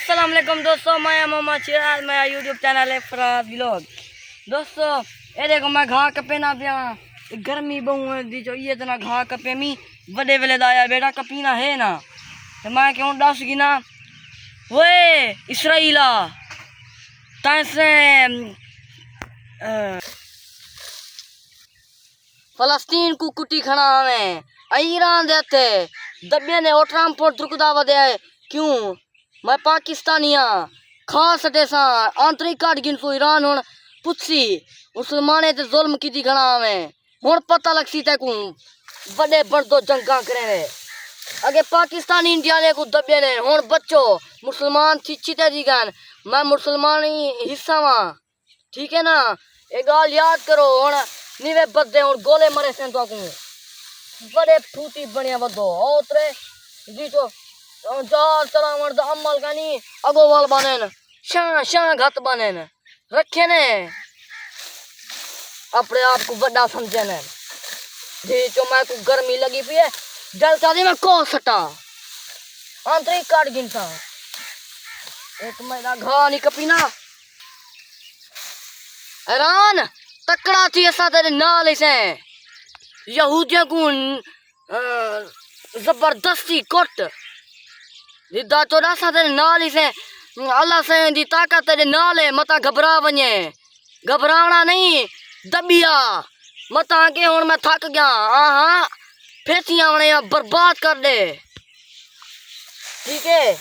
अस्सलाम वालेकुम दोस्तों, मैं मोहम्मद चिराज, मेरा यूट्यूब चैनल है फराज व्लॉग। दोस्तों ये देखो मैं घा कपे ना पिया, गर्मी बहु है दी जो ये तना घा कपे मी बड़े वेले दाया बेटा कपीना है ना तो मैं क्यों दस गिना वे इसराइला तैसे फलस्तीन को कुटी खड़ा हमें ईरान देते दबिया ने ओटराम पर दुर्गदा वदे क्यों मैं पाकिस्तानिया खास देसा आंतरिक काट गिन सो ईरान हुन पुछसी मुसलमाने ते जुल्म कीती खड़ा हमें हुन पता लगसी ते को बड़े बड़दो जंगा करे अगे पाकिस्तानी इंडिया ने को दबिया ने हुन बच्चो मुसलमान चिचिते दी गन मैं मुसलमानी हिस्सा वा ठीक है ना ये गाल याद करो हुन निवे बदे हुन गोले मरे सें तो को बड़े फूटी बनिया बदो ओतरे जी तो जार चलावण दा अमल कानी अगोवाल बनेन शां शां घत बनेन रखे ने अपने आप को बड़ा समझे ने जी जो मैं को गर्मी लगी पी है जलता दी मैं को सटा आंतरिक काट गिनता एक मेरा घा नहीं कपीना ईरान तकड़ा थी ऐसा तेरे नाल इसे यहूदियों को जबरदस्ती कोट जिदा तो रासा तेरे नाल इसे अल्लाह से दी ताकत तेरे नाल है मता घबरा वने घबरावना नहीं दबिया मता के हुन मैं थक गया हाँ फेसियां वने बर्बाद कर दे ठीक है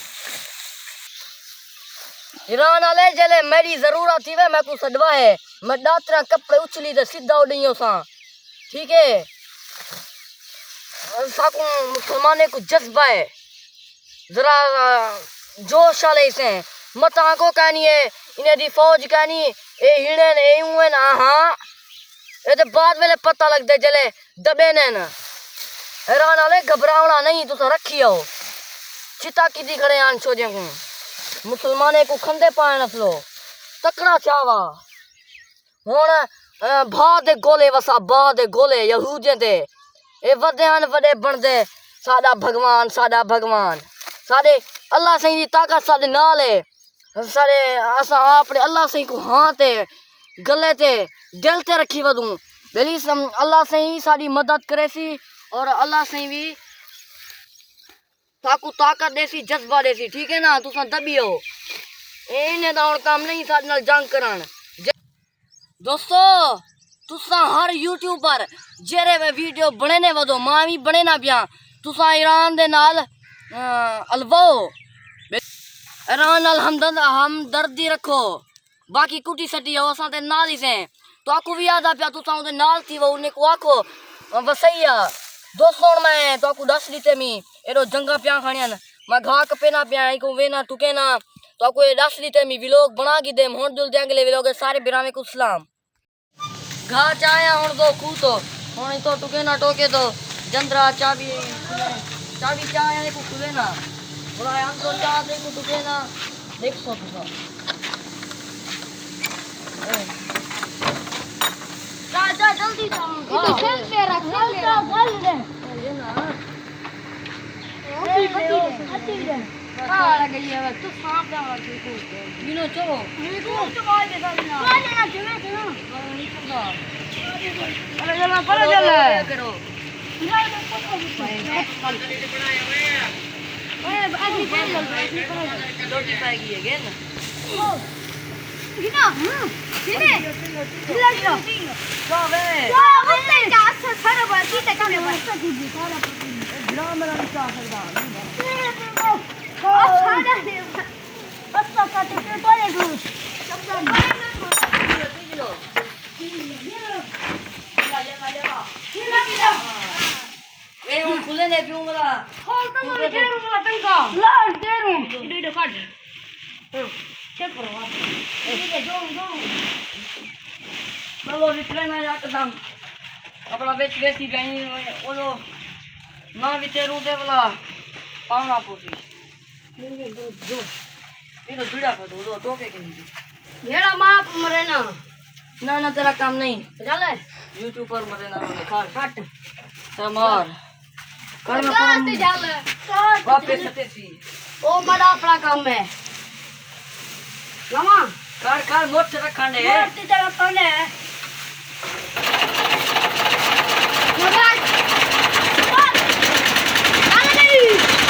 ईरान वाले जले मेरी जरूरत थी वे मैं को सदवा है मैं दातरा कपड़े उछली दे सीधा उड़ियो सा ठीक है साकू मुसलमाने को जज्बा है जरा जोश आले से मता को कहनी है इन्हें दी फौज कहनी ए हिणन ए हुन हां ए ते बाद वेले पता लग दे जले दबे ने ना ईरान वाले घबरावना नहीं तुसा रखियो चिता की खड़े आन छोजे को मुसलमाने को खंदे पाए नसलो तकड़ा चावा हुन भा दे गोले वसा बा दे गोले यहूदियों दे ए वदेन वडे बनदे साडा भगवान साडे अल्लाह सही दी ताकत साडे नाल है साडे असा अपने अल्लाह सही को हां ते गले ते दिल ते रखी वदू बेली अल्लाह सही साडी मदद करे सी और अल्लाह सही भी ताकू ताकत देसी जज्बा देसी ठीक है ना तुसा दबियो इने दा काम नहीं साडे नाल जंग करन दोस्तों तुसा हर यूट्यूबर जेरे वे वीडियो बने वदो मां भी बने ना पिया तुसा ईरान दे नाल अलवो ईरान नाल हमदर्दी रखो बाकी कुटी सटी हो असा ते नाल ही से तो आकू भी याद आ पिया तुसा उदे नाल थी वो उन्हें को आखो वसैया दोस्तों मैं तो आकू दस दीते मी एरो जंगा पिया खानियन मैं घा कपे ना पिया को वे ना टुके ना तो आकू ये दस दीते मी व्लॉग बना की दे मोहन जुल देंगे व्लॉग सारे बिरामे को सलाम घा चाया हुन दो कू तो हुन तो टुके ना टोके तो जंद्रा चाबी चाया को खुले ना बोला हम तो चा दे को टुके ना देख सो तो जा जल्दी जा इधर सेल पे रख गल दे ये ना अच्छी दे आ गई है तू सांप दा को बिनो चो तो मार दे ना चलो अरे जला पर चल करो आदमी चल रोटी पाएगी अगेन गिना गिने गिला बाबे बाबे क्या सर बरकी तक में बस दीदी सारा ग्राम में क्या करदा सारा दे बस का ते तोरे दू सब ए उन खुले ने पिऊंगा खोल तो मैं दे दूंगा तंका ला दे दूं दे काट चेक करो आप ये जो चलो रिप्लाई में जाके दाम अपना बेची गई वो लो ना विचेरू दे वाला पावना पोसी ये दो ये तो जुड़ा कर दो टोके के नहीं येड़ा माप मरे ना तेरा काम नहीं चल यूट्यूब पर मरे ना काट तमार कर में वापस सते सी ओ बड़ा अपना काम है लामा कर कर मोट रखने मोटी जगह तने मोबाइल आले नहीं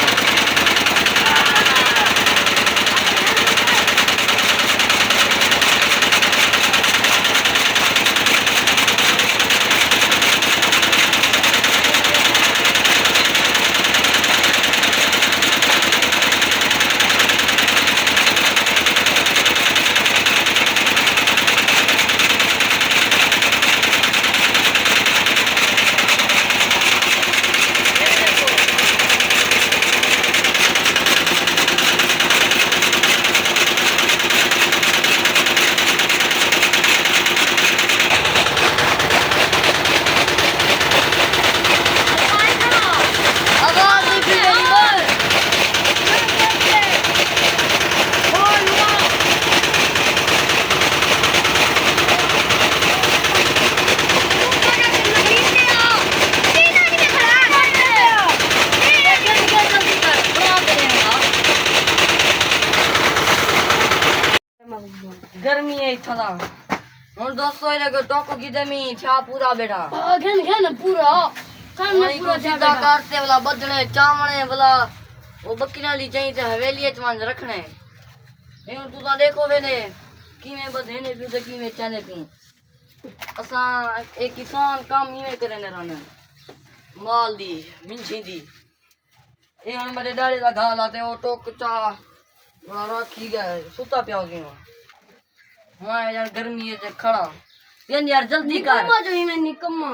गर्मी है इतना ਹੁਣ ਦੋਸਤੋ ਇਹ ਲਗੇ ਟੋਕੋ ਕੀ ਦਮੀ ਛਾ ਪੂਰਾ ਬੇਟਾ घन घन पूरा कान में पूरा सीधा करते वाला बदले चावणे वाला वो बकरियां ली चाहिए ते हवेली च मान रखने ए हुन तू ता देखो वेने किवें बधे ने भी ते किवें चले पी असा एक किसान काम इवें करे ने रहने माल दी मिंछी दी ए हुन मेरे डाले दा घा लाते ओ टोक चा बड़ा रखी गया सुता पिया गयो हां यार गर्मी है ते खड़ा यार जल्दी कर कम्मा जो ही मैं निकम्मा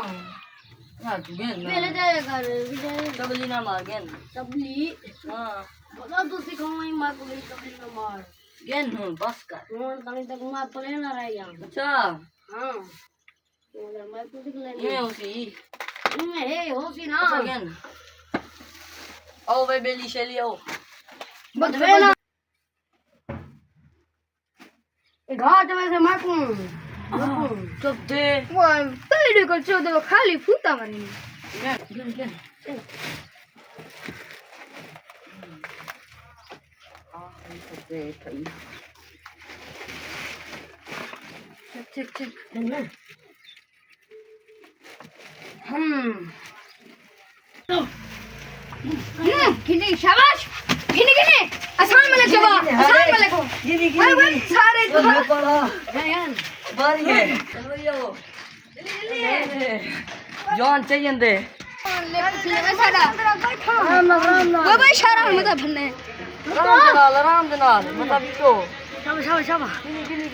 हां तू गेन पहले जाए कर विजय डबली ना मार गेन तबली हां बता तू सिखाऊं ही मार को तबली ना मार गेन हूं बस कर मोर तनी तक मार पले ना रह या अच्छा हां तो मैं तू दिख ले ये उसी मैं हे होसी ना अच्छा गेन आओ भाई बेली शेली आओ बदवे ना ए घाट में से माकू चुप दे वो पहले को चो दो खाली फूटा बनी गेन गेन चेक चेक किनी शाबाश किनी किनी आसान में लगो आसान में लगो गिनी भाई सारे तो पड़ा गयन बारी है चलो यो जान चाहिए दे बाबा इशारा मत भन्ने आराम दे नाल मतलब बिको शाबाश शाबाश शाबाश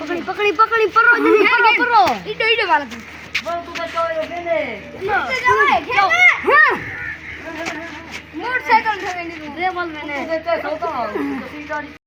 पकड़ी पकड़ी पकड़ी परो जल्दी परो इडो इडो वाला तू तू तो चलो गेले हां मोटरसाइकिल से रे बोल मैंने तू तो सोता